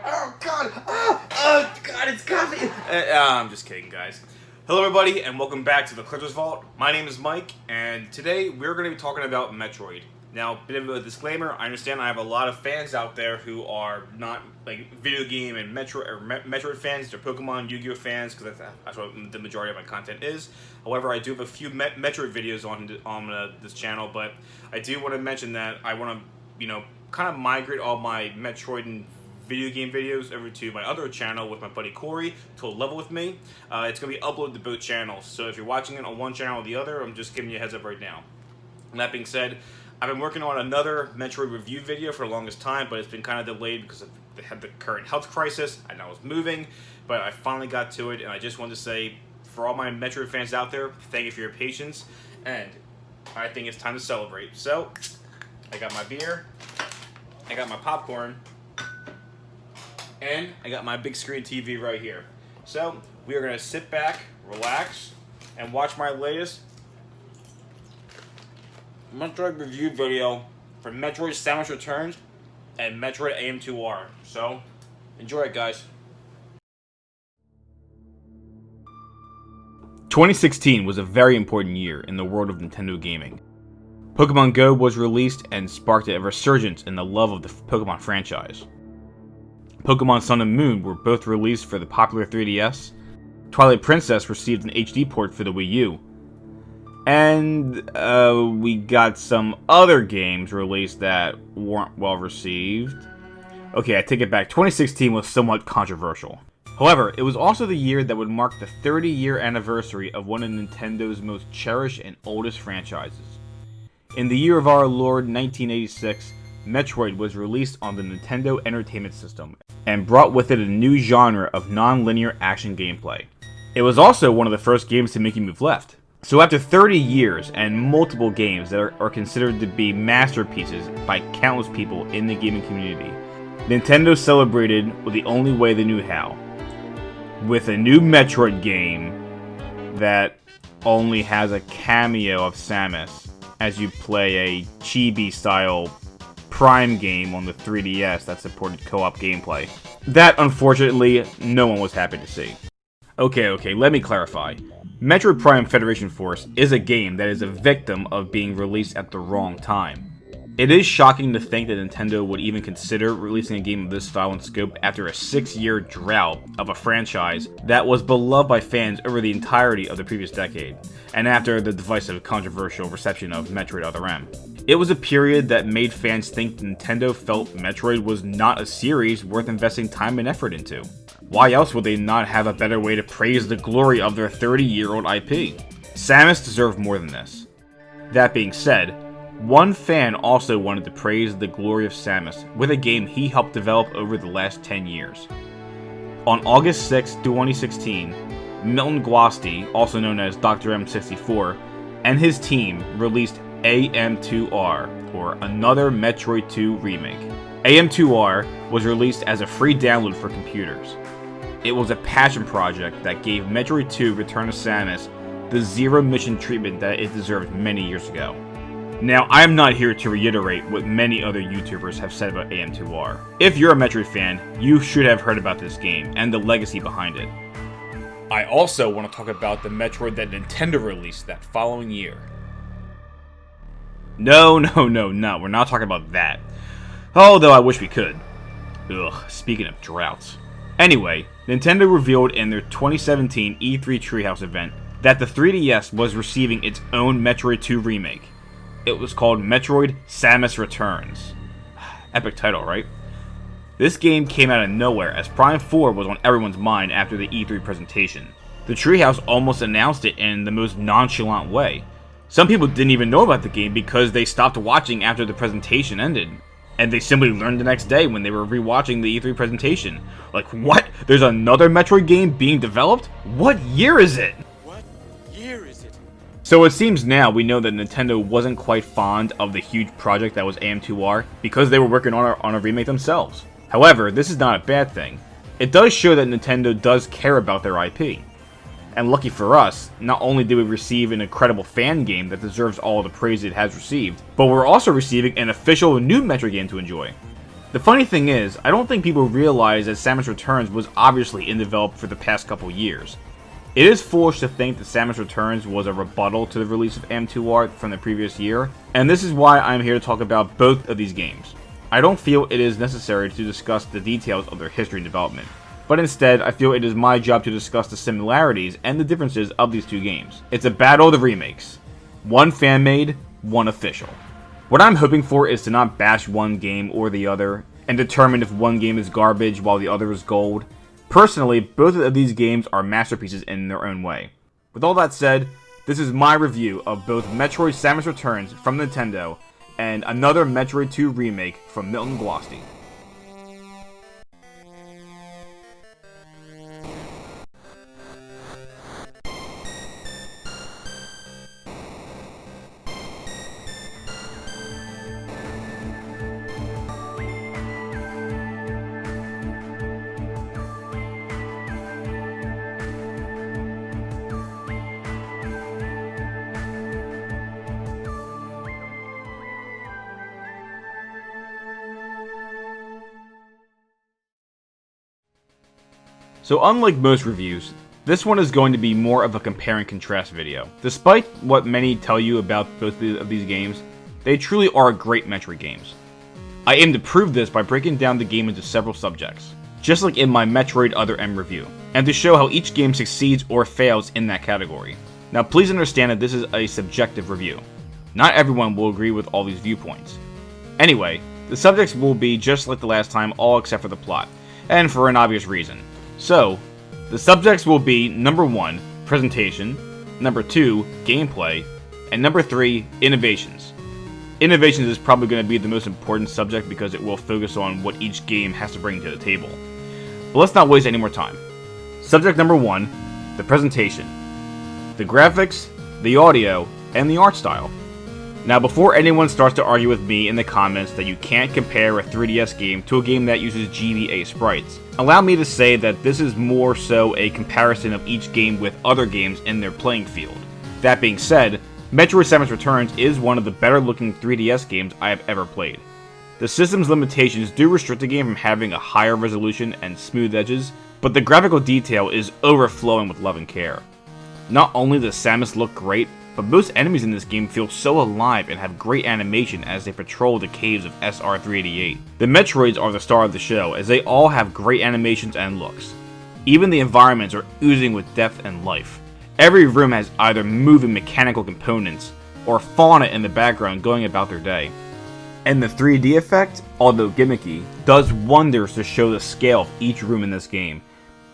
Oh god! Oh god, it's coffee! I'm just kidding, guys. Hello everybody, and welcome back to the Collector's Vault. My name is Mike, and today we're going to be talking about Metroid. Now, bit of a disclaimer, I understand I have a lot of fans out there who are not like video game and Metroid fans, they're Pokemon, Yu-Gi-Oh fans, because that's what the majority of my content is. However, I do have a few Metroid videos on this channel, but I do want to mention that I want to, kind of migrate all my Metroid and video game videos over to my other channel with my buddy Corey to level with me. It's going to be uploaded to both channels, so if you're watching it on one channel or the other, I'm just giving you a heads up right now. And that being said, I've been working on another Metroid review video for the longest time, but it's been kind of delayed because they had the current health crisis, and I was moving, but I finally got to it, and I just wanted to say, for all my Metroid fans out there, thank you for your patience, and I think it's time to celebrate. So, I got my beer, I got my popcorn, and I got my big screen TV right here. So, we are going to sit back, relax, and watch my latest Metroid review video for Metroid Samus Returns and Metroid AM2R. So, enjoy it, guys. 2016 was a very important year in the world of Nintendo gaming. Pokemon Go was released and sparked a resurgence in the love of the Pokemon franchise. Pokemon Sun and Moon were both released for the popular 3DS. Twilight Princess received an HD port for the Wii U. And we got some other games released that weren't well received. Okay, I take it back. 2016 was somewhat controversial. However, it was also the year that would mark the 30-year anniversary of one of Nintendo's most cherished and oldest franchises. In the year of our Lord 1986, Metroid was released on the Nintendo Entertainment System and brought with it a new genre of non-linear action gameplay. It was also one of the first games to make you move left. So after 30 years and multiple games that are considered to be masterpieces by countless people in the gaming community, Nintendo celebrated with the only way they knew how, with a new Metroid game that only has a cameo of Samus as you play a chibi-style Prime game on the 3DS that supported co-op gameplay. That, unfortunately, no one was happy to see. Okay, let me clarify. Metroid Prime Federation Force is a game that is a victim of being released at the wrong time. It is shocking to think that Nintendo would even consider releasing a game of this style and scope after a 6-year drought of a franchise that was beloved by fans over the entirety of the previous decade, and after the divisive, controversial reception of Metroid Other M. It was a period that made fans think Nintendo felt Metroid was not a series worth investing time and effort into. Why else would they not have a better way to praise the glory of their 30-year-old IP? Samus deserved more than this. That being said, one fan also wanted to praise the glory of Samus with a game he helped develop over the last 10 years. On August 6, 2016, Milton Guasti, also known as Dr. M64, and his team released AM2R, or Another Metroid 2 Remake. AM2R was released as a free download for computers. It was a passion project that gave Metroid 2 Return of Samus the zero-mission treatment that it deserved many years ago. Now, I am not here to reiterate what many other YouTubers have said about AM2R. If you're a Metroid fan, you should have heard about this game and the legacy behind it. I also want to talk about the Metroid that Nintendo released that following year. No, we're not talking about that. Although I wish we could. Ugh, speaking of droughts. Anyway, Nintendo revealed in their 2017 E3 Treehouse event that the 3DS was receiving its own Metroid 2 remake. It was called Metroid Samus Returns. Epic title, right? This game came out of nowhere as Prime 4 was on everyone's mind after the E3 presentation. The Treehouse almost announced it in the most nonchalant way. Some people didn't even know about the game because they stopped watching after the presentation ended. And they simply learned the next day when they were rewatching the E3 presentation. Like, what? There's another Metroid game being developed? What year is it? So it seems now we know that Nintendo wasn't quite fond of the huge project that was AM2R because they were working on a remake themselves. However, this is not a bad thing. It does show that Nintendo does care about their IP. And lucky for us, not only did we receive an incredible fan game that deserves all the praise it has received, but we're also receiving an official new Metroid game to enjoy. The funny thing is, I don't think people realize that Samus Returns was obviously in development for the past couple years. It is foolish to think that Samus Returns was a rebuttal to the release of AM2R from the previous year, and this is why I'm here to talk about both of these games. I don't feel it is necessary to discuss the details of their history and development, but instead I feel it is my job to discuss the similarities and the differences of these two games. It's a battle of the remakes. One fan-made, one official. What I'm hoping for is to not bash one game or the other, and determine if one game is garbage while the other is gold. Personally, both of these games are masterpieces in their own way. With all that said, this is my review of both Metroid Samus Returns from Nintendo and another Metroid 2 remake from Milton Guasti. So unlike most reviews, this one is going to be more of a compare and contrast video. Despite what many tell you about both of these games, they truly are great Metroid games. I aim to prove this by breaking down the game into several subjects, just like in my Metroid Other M review, and to show how each game succeeds or fails in that category. Now please understand that this is a subjective review. Not everyone will agree with all these viewpoints. Anyway, the subjects will be just like the last time, all except for the plot, and for an obvious reason. So, the subjects will be number 1, presentation, number 2, gameplay, and number 3, innovations. Innovations is probably going to be the most important subject because it will focus on what each game has to bring to the table. But let's not waste any more time. Subject number 1, the presentation. The graphics, the audio, and the art style. Now before anyone starts to argue with me in the comments that you can't compare a 3DS game to a game that uses GBA sprites, allow me to say that this is more so a comparison of each game with other games in their playing field. That being said, Metroid Samus Returns is one of the better looking 3DS games I have ever played. The system's limitations do restrict the game from having a higher resolution and smooth edges, but the graphical detail is overflowing with love and care. Not only does Samus look great, but most enemies in this game feel so alive and have great animation as they patrol the caves of SR388. The Metroids are the star of the show, as they all have great animations and looks. Even the environments are oozing with depth and life. Every room has either moving mechanical components, or fauna in the background going about their day. And the 3D effect, although gimmicky, does wonders to show the scale of each room in this game.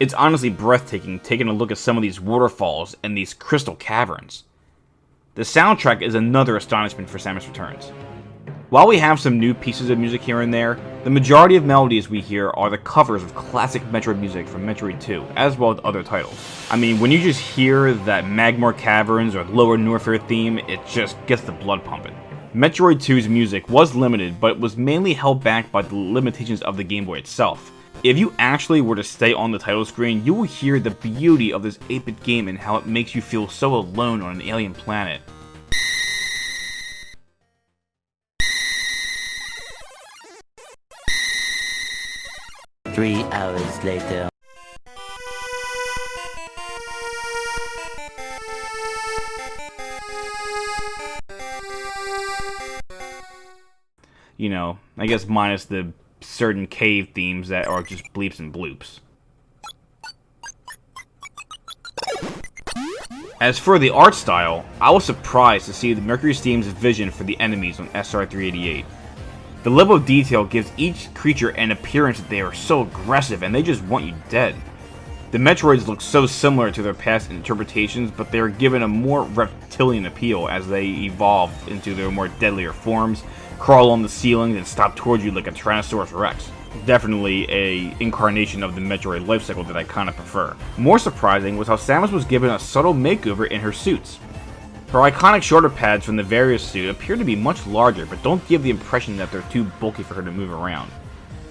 It's honestly breathtaking taking a look at some of these waterfalls and these crystal caverns. The soundtrack is another astonishment for Samus Returns. While we have some new pieces of music here and there, the majority of melodies we hear are the covers of classic Metroid music from Metroid 2, as well as other titles. I mean, when you just hear that Magmore Caverns or Lower Norfair theme, it just gets the blood pumping. Metroid 2's music was limited, but it was mainly held back by the limitations of the Game Boy itself. If you actually were to stay on the title screen, you will hear the beauty of this 8-bit game and how it makes you feel so alone on an alien planet. Three hours later. You know, I guess minus the certain cave themes that are just bleeps and bloops. As for the art style, I was surprised to see the Mercury Steam's vision for the enemies on SR388. The level of detail gives each creature an appearance that they are so aggressive and they just want you dead. The Metroids look so similar to their past interpretations, but they are given a more reptilian appeal as they evolve into their more deadlier forms, crawl on the ceilings, and stop towards you like a Tyrannosaurus Rex. Definitely a incarnation of the Metroid lifecycle that I kinda prefer. More surprising was how Samus was given a subtle makeover in her suits. Her iconic shoulder pads from the various suit appear to be much larger, but don't give the impression that they're too bulky for her to move around.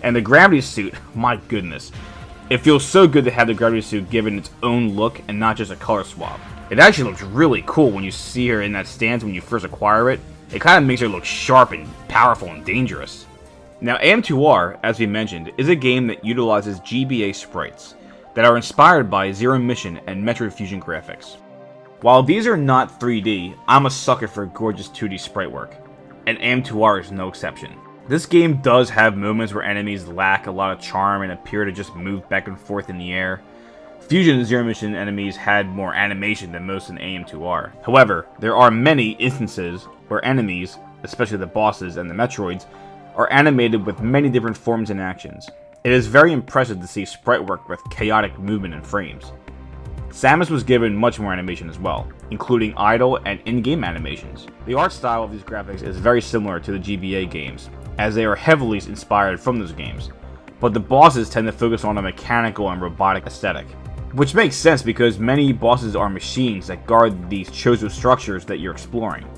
And the gravity suit, my goodness. It feels so good to have the gravity suit given its own look and not just a color swap. It actually looks really cool when you see her in that stance when you first acquire it. It kind of makes her look sharp and powerful and dangerous. Now, AM2R, as we mentioned, is a game that utilizes GBA sprites that are inspired by Zero Mission and Metroid Fusion graphics. While these are not 3D, I'm a sucker for gorgeous 2D sprite work, and AM2R is no exception. This game does have moments where enemies lack a lot of charm and appear to just move back and forth in the air. Fusion and Zero Mission enemies had more animation than most in AM2R. However, there are many instances where enemies, especially the bosses and the Metroids, are animated with many different forms and actions. It is very impressive to see sprite work with chaotic movement and frames. Samus was given much more animation as well, including idle and in-game animations. The art style of these graphics is very similar to the GBA games, as they are heavily inspired from those games, but the bosses tend to focus on a mechanical and robotic aesthetic. Which makes sense because many bosses are machines that guard these chosen structures that you're exploring.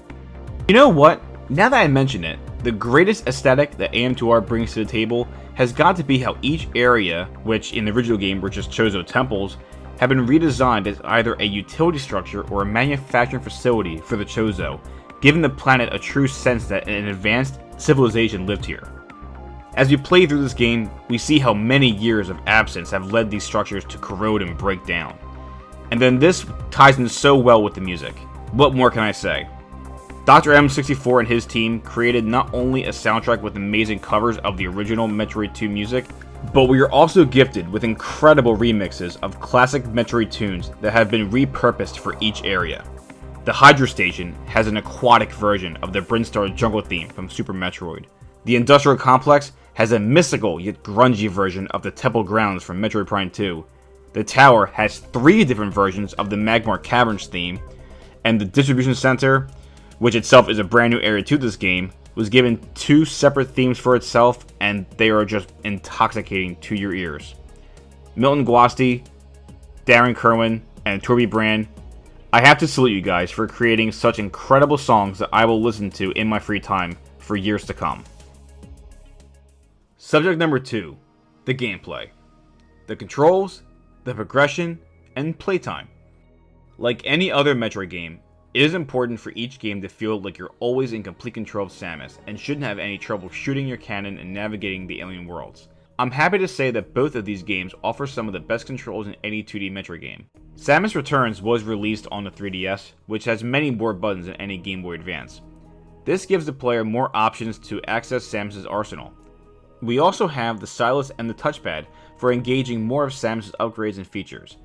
You know what? Now that I mention it, the greatest aesthetic that AM2R brings to the table has got to be how each area, which in the original game were just Chozo temples, have been redesigned as either a utility structure or a manufacturing facility for the Chozo, giving the planet a true sense that an advanced civilization lived here. As we play through this game, we see how many years of absence have led these structures to corrode and break down. And then this ties in so well with the music. What more can I say? Dr. M64 and his team created not only a soundtrack with amazing covers of the original Metroid 2 music, but we are also gifted with incredible remixes of classic Metroid tunes that have been repurposed for each area. The Hydro Station has an aquatic version of the Brinstar jungle theme from Super Metroid. The Industrial Complex has a mystical yet grungy version of the Temple Grounds from Metroid Prime 2. The tower has 3 different versions of the Magmar Caverns theme, and the Distribution Center, which itself is a brand new area to this game, was given 2 separate themes for itself, and they are just intoxicating to your ears. Milton Guasti, Darren Kerwin, and Torby Brand, I have to salute you guys for creating such incredible songs that I will listen to in my free time for years to come. Subject number 2, the gameplay. The controls, the progression, and playtime. Like any other Metroid game, it is important for each game to feel like you're always in complete control of Samus and shouldn't have any trouble shooting your cannon and navigating the alien worlds. I'm happy to say that both of these games offer some of the best controls in any 2D Metroid game. Samus Returns was released on the 3DS, which has many more buttons than any Game Boy Advance. This gives the player more options to access Samus's arsenal. We also have the stylus and the touchpad for engaging more of Samus's upgrades and features.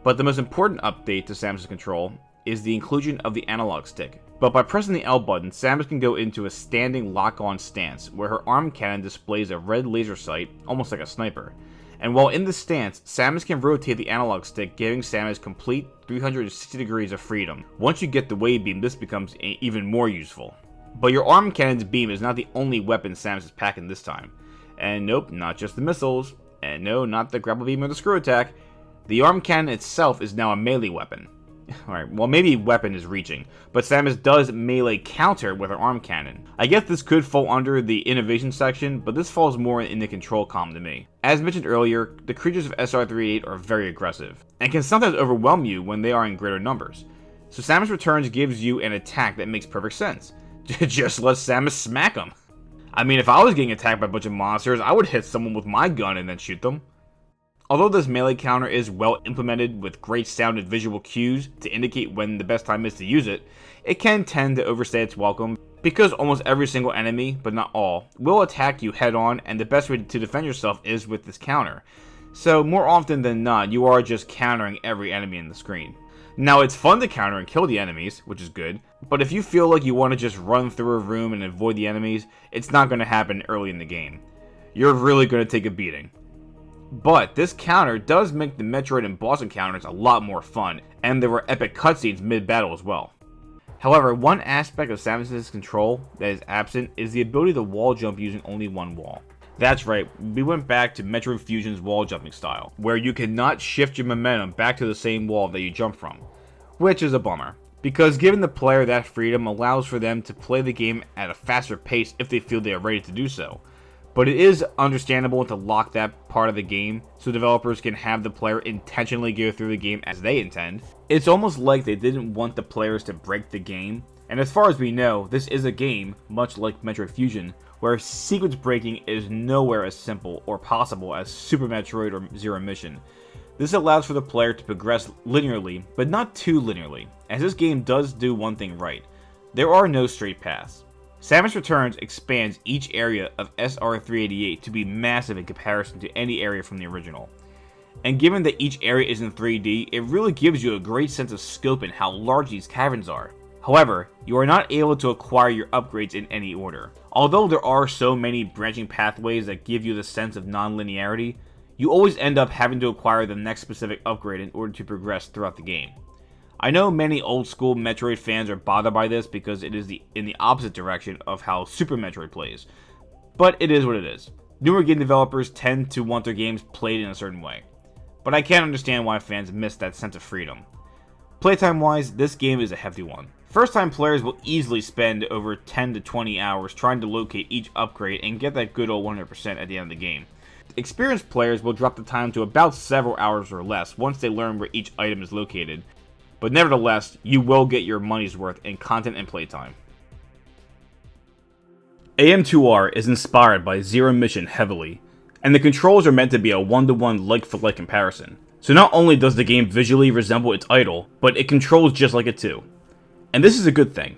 But the most important update to Samus's control is the inclusion of the analog stick. But by pressing the L button, Samus can go into a standing lock-on stance, where her arm cannon displays a red laser sight, almost like a sniper. And while in this stance, Samus can rotate the analog stick, giving Samus complete 360 degrees of freedom. Once you get the wave beam, this becomes even more useful. But your arm cannon's beam is not the only weapon Samus is packing this time. And nope, not just the missiles. And no, not the grapple beam or the screw attack. The arm cannon itself is now a melee weapon. Alright, well maybe weapon is reaching, but Samus does melee counter with her arm cannon. I guess this could fall under the innovation section, but this falls more in the control column to me. As mentioned earlier, the creatures of SR38 are very aggressive, and can sometimes overwhelm you when they are in greater numbers. So Samus Returns gives you an attack that makes perfect sense. Just let Samus smack them. I mean, if I was getting attacked by a bunch of monsters, I would hit someone with my gun and then shoot them. Although this melee counter is well implemented with great sound and visual cues to indicate when the best time is to use it, it can tend to overstay its welcome because almost every single enemy, but not all, will attack you head on, and the best way to defend yourself is with this counter. So more often than not, you are just countering every enemy in the screen. Now it's fun to counter and kill the enemies, which is good, but if you feel like you want to just run through a room and avoid the enemies, it's not going to happen early in the game. You're really going to take a beating. But this counter does make the Metroid and boss encounters a lot more fun, and there were epic cutscenes mid-battle as well. However, one aspect of Samus's control that is absent is the ability to wall jump using only one wall. That's right, we went back to Metroid Fusion's wall jumping style, where you cannot shift your momentum back to the same wall that you jumped from, which is a bummer, because giving the player that freedom allows for them to play the game at a faster pace if they feel they are ready to do so. But it is understandable to lock that part of the game so developers can have the player intentionally go through the game as they intend. It's almost like they didn't want the players to break the game, And as far as we know, this is a game, much like Metroid Fusion, where sequence breaking is nowhere as simple or possible as Super Metroid or Zero Mission. This allows for the player to progress linearly, but not too linearly, as this game does do one thing right. There are no straight paths. Samus Returns expands each area of SR388 to be massive in comparison to any area from the original. And given that each area is in 3D, it really gives you a great sense of scope in how large these caverns are. However, you are not able to acquire your upgrades in any order. Although there are so many branching pathways that give you the sense of non-linearity, you always end up having to acquire the next specific upgrade in order to progress throughout the game. I know many old school Metroid fans are bothered by this because it is in the opposite direction of how Super Metroid plays, but it is what it is. Newer game developers tend to want their games played in a certain way, but I can't understand why fans miss that sense of freedom. Playtime wise, this game is a hefty one. First time players will easily spend over 10 to 20 hours trying to locate each upgrade and get that good old 100% at the end of the game. Experienced players will drop the time to about several hours or less once they learn where each item is located, but nevertheless, you will get your money's worth in content and playtime. AM2R is inspired by Zero Mission heavily, and the controls are meant to be a one-to-one like-for-like comparison. So not only does the game visually resemble its idol, but it controls just like it too. And this is a good thing.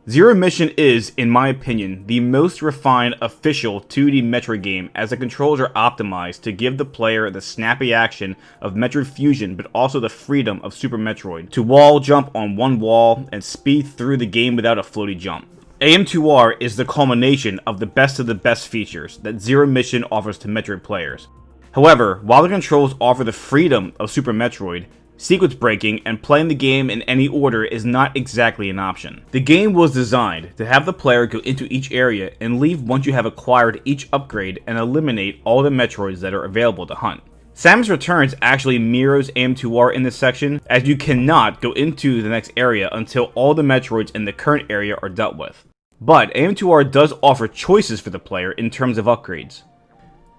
Zero Mission is, in my opinion, the most refined official 2D Metroid game as the controls are optimized to give the player the snappy action of Metroid Fusion but also the freedom of Super Metroid to wall jump on one wall and speed through the game without a floaty jump. AM2R is the culmination of the best features that Zero Mission offers to Metroid players. However, while the controls offer the freedom of Super Metroid, sequence breaking and playing the game in any order is not exactly an option. The game was designed to have the player go into each area and leave once you have acquired each upgrade and eliminate all the Metroids that are available to hunt. Samus Returns actually mirrors AM2R in this section, as you cannot go into the next area until all the Metroids in the current area are dealt with. But AM2R does offer choices for the player in terms of upgrades.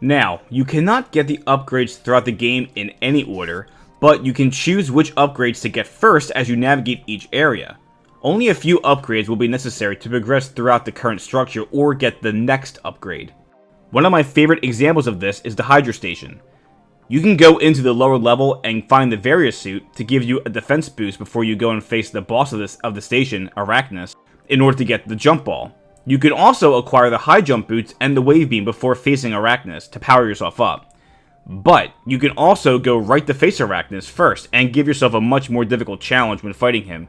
Now, you cannot get the upgrades throughout the game in any order, but you can choose which upgrades to get first as you navigate each area. Only a few upgrades will be necessary to progress throughout the current structure or get the next upgrade. One of my favorite examples of this is the Hydra Station. You can go into the lower level and find the Various suit to give you a defense boost before you go and face the boss of the station, Arachnus, in order to get the jump ball. You can also acquire the high jump boots and the wave beam before facing Arachnus to power yourself up. But you can also go right to face Arachnus first and give yourself a much more difficult challenge when fighting him.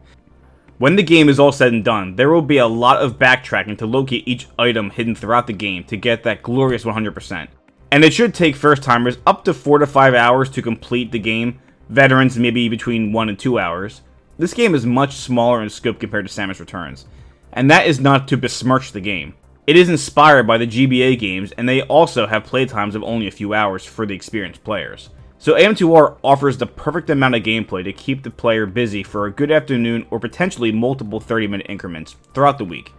When the game is all said and done, there will be a lot of backtracking to locate each item hidden throughout the game to get that glorious 100%. And it should take first timers up to 4 to 5 hours to complete the game, veterans maybe between 1 and 2 hours. This game is much smaller in scope compared to Samus Returns, and that is not to besmirch the game. It is inspired by the GBA games, and they also have playtimes of only a few hours for the experienced players. So AM2R offers the perfect amount of gameplay to keep the player busy for a good afternoon or potentially multiple 30-minute increments throughout the week,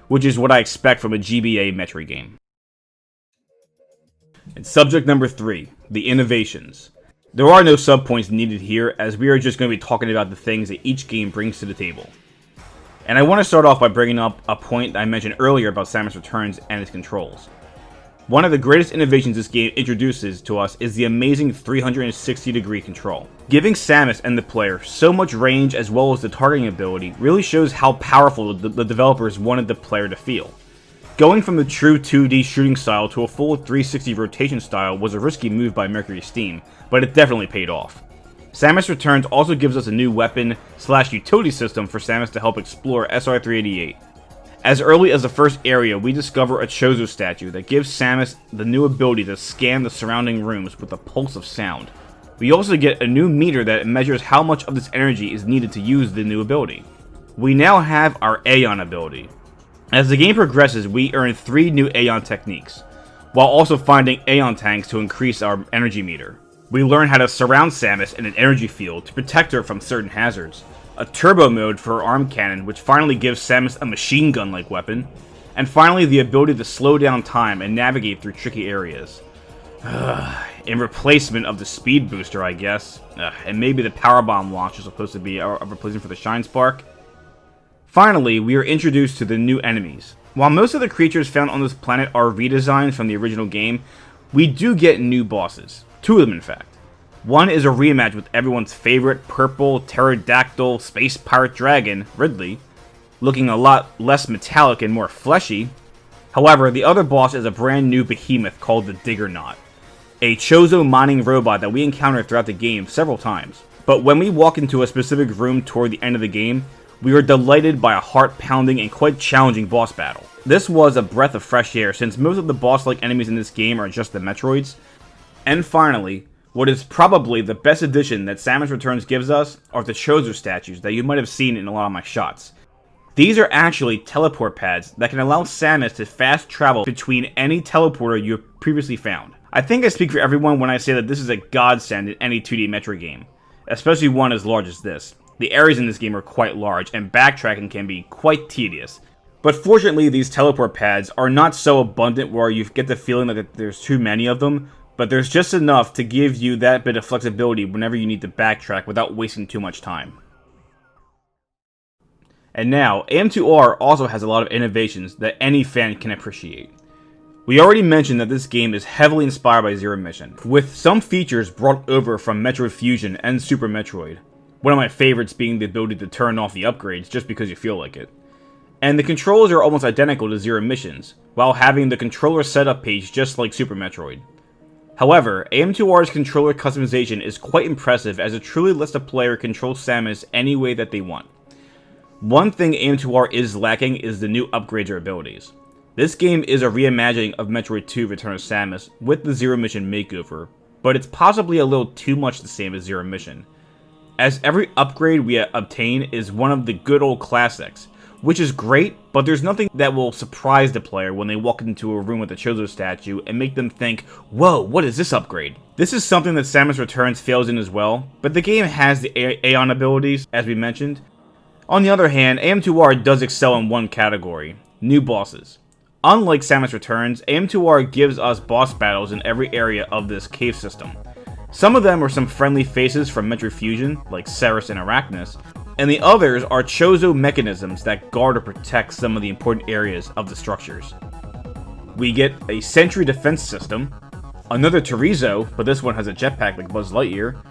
which is what I expect from a GBA Metroid game. And subject number 3, the innovations. There are no subpoints needed here, as we are just going to be talking about the things that each game brings to the table. And I want to start off by bringing up a point I mentioned earlier about Samus Returns and its controls. One of the greatest innovations this game introduces to us is the amazing 360-degree control. Giving Samus and the player so much range as well as the targeting ability really shows how powerful the developers wanted the player to feel. Going from the true 2D shooting style to a full 360 rotation style was a risky move by Mercury Steam, but it definitely paid off. Samus Returns also gives us a new weapon/utility system for Samus to help explore SR388. As early as the first area, we discover a Chozo statue that gives Samus the new ability to scan the surrounding rooms with a pulse of sound. We also get a new meter that measures how much of this energy is needed to use the new ability. We now have our Aeon ability. As the game progresses, we earn 3 new Aeon techniques, while also finding Aeon tanks to increase our energy meter. We learn how to surround Samus in an energy field to protect her from certain hazards, a turbo mode for her arm cannon which finally gives Samus a machine gun-like weapon, and finally the ability to slow down time and navigate through tricky areas. In replacement of the speed booster, I guess, and maybe the power bomb launch is supposed to be a replacement for the Shine Spark. Finally, we are introduced to the new enemies. While most of the creatures found on this planet are redesigns from the original game, we do get new bosses. 2 of them, in fact. One is a rematch with everyone's favorite purple pterodactyl space pirate dragon, Ridley, looking a lot less metallic and more fleshy. However, the other boss is a brand new behemoth called the Diggernaut, a Chozo mining robot that we encounter throughout the game several times. But when we walk into a specific room toward the end of the game, we are delighted by a heart-pounding and quite challenging boss battle. This was a breath of fresh air since most of the boss-like enemies in this game are just the Metroids. And finally, what is probably the best addition that Samus Returns gives us are the Chozo statues that you might have seen in a lot of my shots. These are actually teleport pads that can allow Samus to fast travel between any teleporter you have previously found. I think I speak for everyone when I say that this is a godsend in any 2D Metroid game, especially one as large as this. The areas in this game are quite large, and backtracking can be quite tedious. But fortunately, these teleport pads are not so abundant where you get the feeling that there's too many of them, but there's just enough to give you that bit of flexibility whenever you need to backtrack without wasting too much time. And now, AM2R also has a lot of innovations that any fan can appreciate. We already mentioned that this game is heavily inspired by Zero Mission, with some features brought over from Metroid Fusion and Super Metroid. One of my favorites being the ability to turn off the upgrades just because you feel like it. And the controls are almost identical to Zero Mission's, while having the controller setup page just like Super Metroid. However, AM2R's controller customization is quite impressive as it truly lets the player control Samus any way that they want. One thing AM2R is lacking is the new upgrades or abilities. This game is a reimagining of Metroid 2 Return of Samus with the Zero Mission makeover, but it's possibly a little too much the same as Zero Mission, as every upgrade we obtain is one of the good old classics, which is great, but there's nothing that will surprise the player when they walk into a room with a Chozo statue and make them think, whoa, what is this upgrade? This is something that Samus Returns fails in as well, but the game has the Aeon abilities, as we mentioned. On the other hand, AM2R does excel in one category, new bosses. Unlike Samus Returns, AM2R gives us boss battles in every area of this cave system. Some of them are some friendly faces from Metroid Fusion, like Ceres and Arachnus, and the others are Chozo mechanisms that guard or protect some of the important areas of the structures. We get a sentry defense system, another Chorizo, but this one has a jetpack like Buzz Lightyear,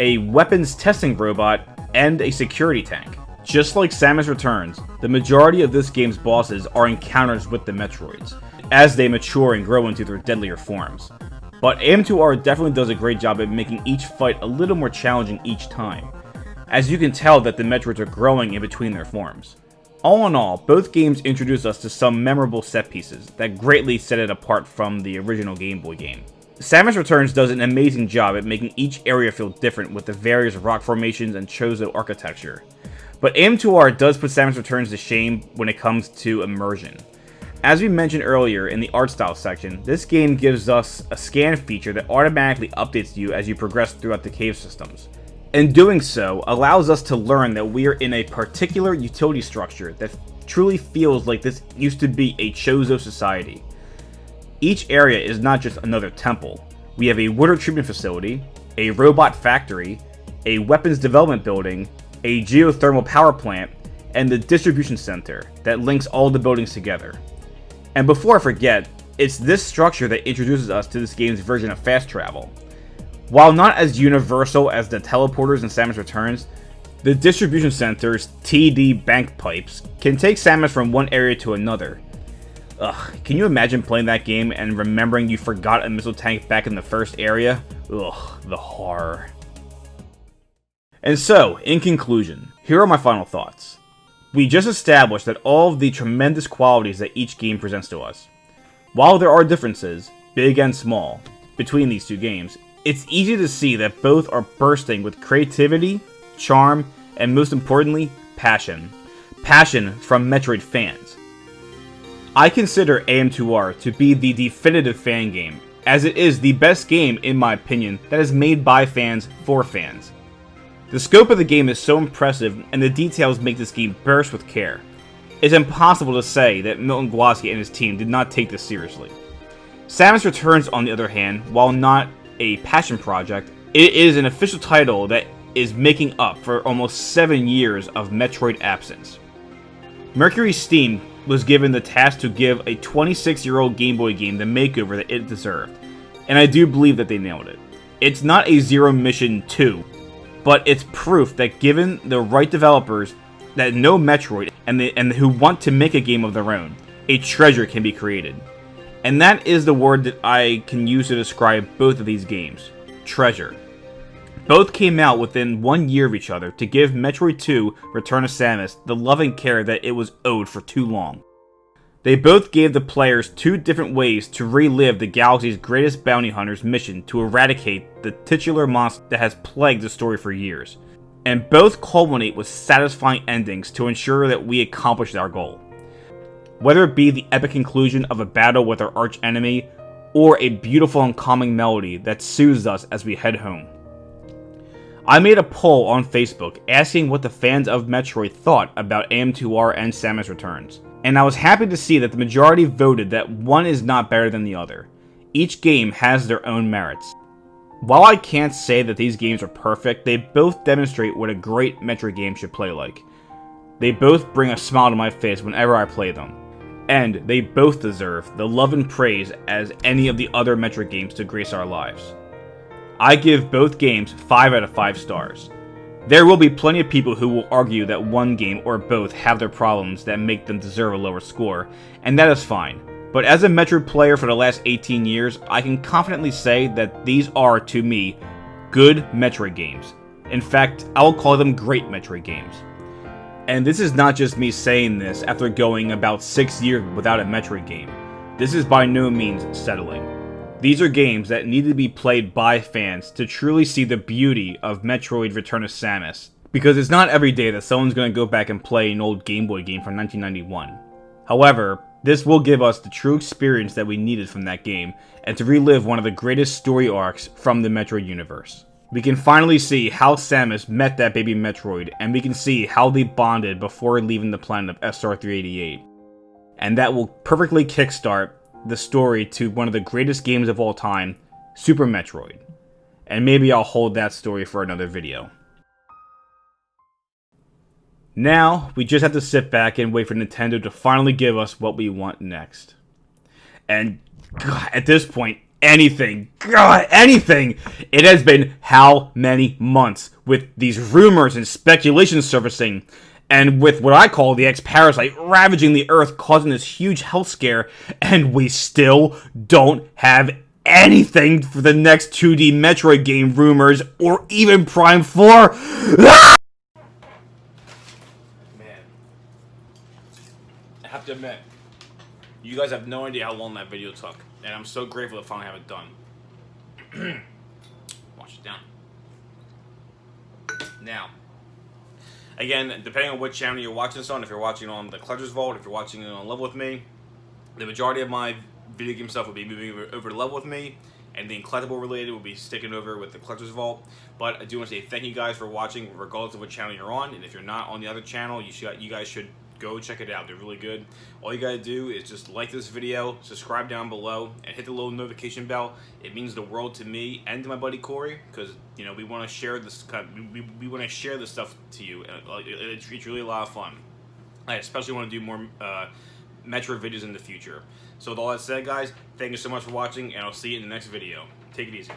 a weapons testing robot, and a security tank. Just like Samus Returns, the majority of this game's bosses are encounters with the Metroids, as they mature and grow into their deadlier forms. But AM2R definitely does a great job at making each fight a little more challenging each time, as you can tell that the Metroids are growing in between their forms. All in all, both games introduce us to some memorable set pieces that greatly set it apart from the original Game Boy game. Samus Returns does an amazing job at making each area feel different with the various rock formations and Chozo architecture. But AM2R does put Samus Returns to shame when it comes to immersion. As we mentioned earlier in the art style section, this game gives us a scan feature that automatically updates you as you progress throughout the cave systems. And doing so allows us to learn that we are in a particular utility structure that truly feels like this used to be a Chozo society. Each area is not just another temple. We have a water treatment facility, a robot factory, a weapons development building, a geothermal power plant, and the distribution center that links all the buildings together. And before I forget, it's this structure that introduces us to this game's version of fast travel. While not as universal as the teleporters in Samus Returns, the distribution center's TD bank pipes can take Samus from one area to another. Ugh, can you imagine playing that game and remembering you forgot a missile tank back in the first area? Ugh, the horror. And so, in conclusion, here are my final thoughts. We just established that all of the tremendous qualities that each game presents to us. While there are differences, big and small, between these two games, it's easy to see that both are bursting with creativity, charm, and most importantly, passion. Passion from Metroid fans. I consider AM2R to be the definitive fan game, as it is the best game, in my opinion, that is made by fans for fans. The scope of the game is so impressive, and the details make this game burst with care. It's impossible to say that Milton Guasti and his team did not take this seriously. Samus Returns, on the other hand, while not a passion project, it is an official title that is making up for almost 7 years of Metroid absence. Mercury Steam was given the task to give a 26-year-old Game Boy game the makeover that it deserved, and I do believe that they nailed it. It's not a Zero Mission 2, but it's proof that given the right developers that know Metroid and who want to make a game of their own, a treasure can be created. And that is the word that I can use to describe both of these games. Treasure. Both came out within 1 year of each other to give Metroid 2 Return of Samus the love and care that it was owed for too long. They both gave the players two different ways to relive the galaxy's greatest bounty hunter's mission to eradicate the titular monster that has plagued the story for years. And both culminate with satisfying endings to ensure that we accomplished our goal. Whether it be the epic conclusion of a battle with our arch enemy, or a beautiful and calming melody that soothes us as we head home. I made a poll on Facebook asking what the fans of Metroid thought about AM2R and Samus Returns, and I was happy to see that the majority voted that one is not better than the other. Each game has their own merits. While I can't say that these games are perfect, they both demonstrate what a great Metroid game should play like. They both bring a smile to my face whenever I play them, and they both deserve the love and praise as any of the other Metroid games to grace our lives. I give both games 5 out of 5 stars. There will be plenty of people who will argue that one game or both have their problems that make them deserve a lower score, and that is fine. But as a Metroid player for the last 18 years, I can confidently say that these are, to me, good Metroid games. In fact, I will call them great Metroid games. And this is not just me saying this after going about 6 years without a Metroid game. This is by no means settling. These are games that need to be played by fans to truly see the beauty of Metroid Return of Samus, because it's not every day that someone's going to go back and play an old Game Boy game from 1991. However, this will give us the true experience that we needed from that game, and to relive one of the greatest story arcs from the Metroid universe. We can finally see how Samus met that baby Metroid, and we can see how they bonded before leaving the planet of SR-388. And that will perfectly kickstart the story to one of the greatest games of all time, Super Metroid. And maybe I'll hold that story for another video. Now, we just have to sit back and wait for Nintendo to finally give us what we want next. And God, at this point, anything. It has been how many months with these rumors and speculation surfacing, and with what I call the X-Parasite ravaging the Earth, causing this huge health scare, and we still don't have anything for the next 2D Metroid game rumors, or even Prime 4. Man, I have to admit, you guys have no idea how long that video took, and I'm so grateful to finally have it done. Wash it down. Now, again, depending on what channel you're watching this on, if you're watching on the Collector's Vault, if you're watching it on Level With Me, the majority of my video game stuff will be moving over to Level With Me, and the collectible related will be sticking over with the Collector's Vault. But I do want to say thank you guys for watching, regardless of what channel you're on, and if you're not on the other channel, you guys should go check it out. They're really good. All you gotta do is just like this video, subscribe down below, and hit the little notification bell. It means the world to me and to my buddy Corey, because you know we want to share this. We want to share this stuff to you. It's really a lot of fun. I especially want to do more Metroid videos in the future. So with all that said, guys, thank you so much for watching, and I'll see you in the next video. Take it easy.